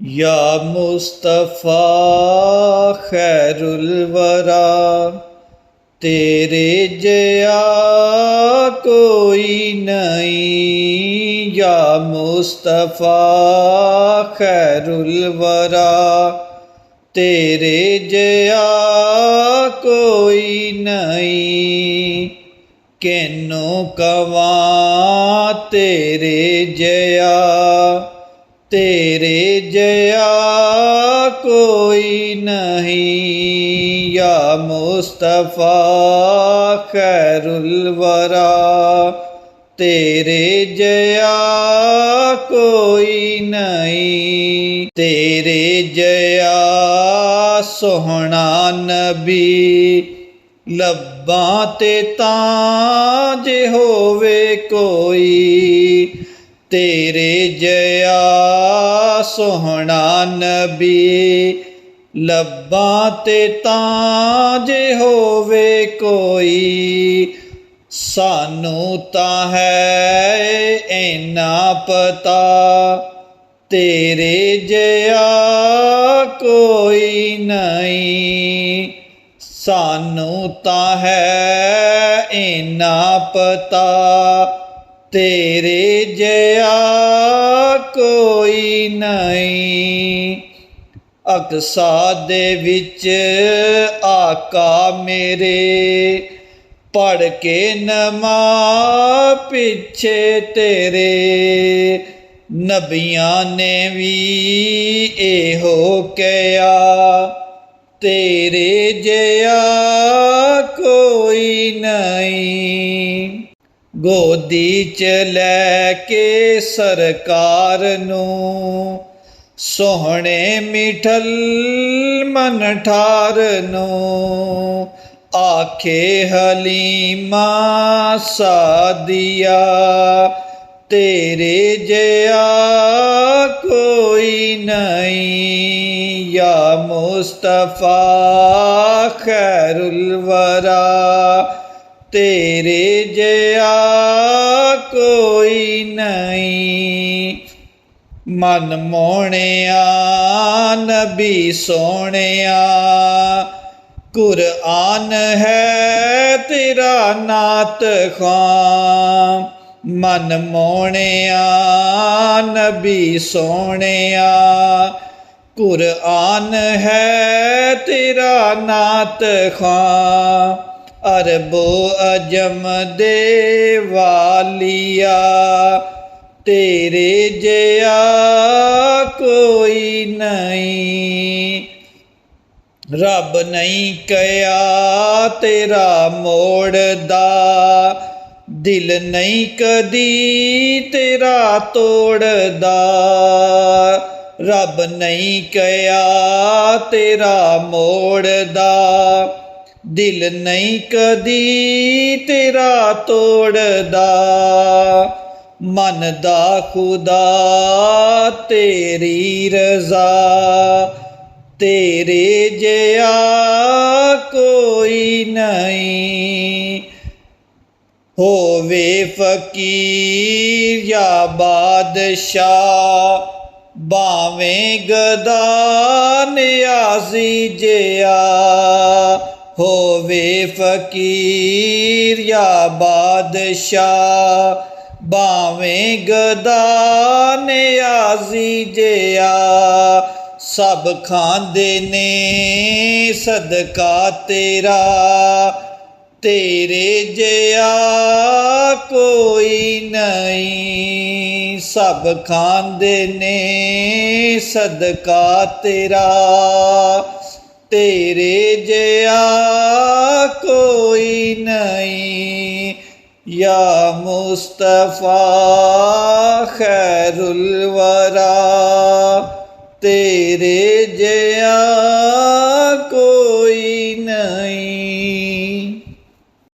या मुस्तफ़ा खैरुल वरा, तेरे जया कोई नहीं। या मुस्तफ़ा खैरुल वरा, तेरे जया कोई नहीं। किन्नू कवां तेरे जया, तेरे जया कोई नहीं। या मुस्तफ़ा खैरुल वरा, तेरे जया कोई नहीं। तेरे जया सोहना नबी, लब्बां ते तां जे होवे कोई। तेरे जया सोहना नबी, लब्बां ते तां जे होवे कोई। सानू तां है इन्ना पता, तेरे जया कोई नहीं। सानू तां है इन्ना पता, तेरे जया कोई नहीं। अकसा दे विच आका मेरे, पढ़ के नमाज़ पिछे तेरे। नबियां ने भी एहो कहा, तेरे जया कोई नहीं। गोदी च लैके सरकार नू, सोहणे मिठल मन ठार नू। आखे हलीमा सादिया, तेरे जया कोई नहीं। या मुस्तफ़ा खैरुल वरा, तेरे जया कोई नहीं। मन मोहणिया नबी सोहणिया, कुरआन है तेरा नात ख़्वां। मन मोहणिया नबी सोहणिया, कुरआन है तेरा नात ख़्वां। अरबो अजम दे वालिया, तेरे जया कोई नहीं। रब नहीं कया तेरा मोड़दा, दिल नहीं कदी तेरा तोड़दा। रब नहीं कया तेरा मोड़दा, दिल नहीं कदी तेरा तोड़दा। मनदा खुदा तेरी रज़ा, तेरे जया कोई नहीं। होवे फ़कीर या बादशाह, भावें गदा नियाज़ी जया। होवे फ़कीर या बादशाह, भावें गदा नियाज़ी जया। सब खांदे ने सदका तेरा, तेरे जया कोई नहीं। सब खांदे ने सदका तेरा, तेरे जया कोई नहीं। या मुस्तफ़ा खैरुल वरा, तेरे जया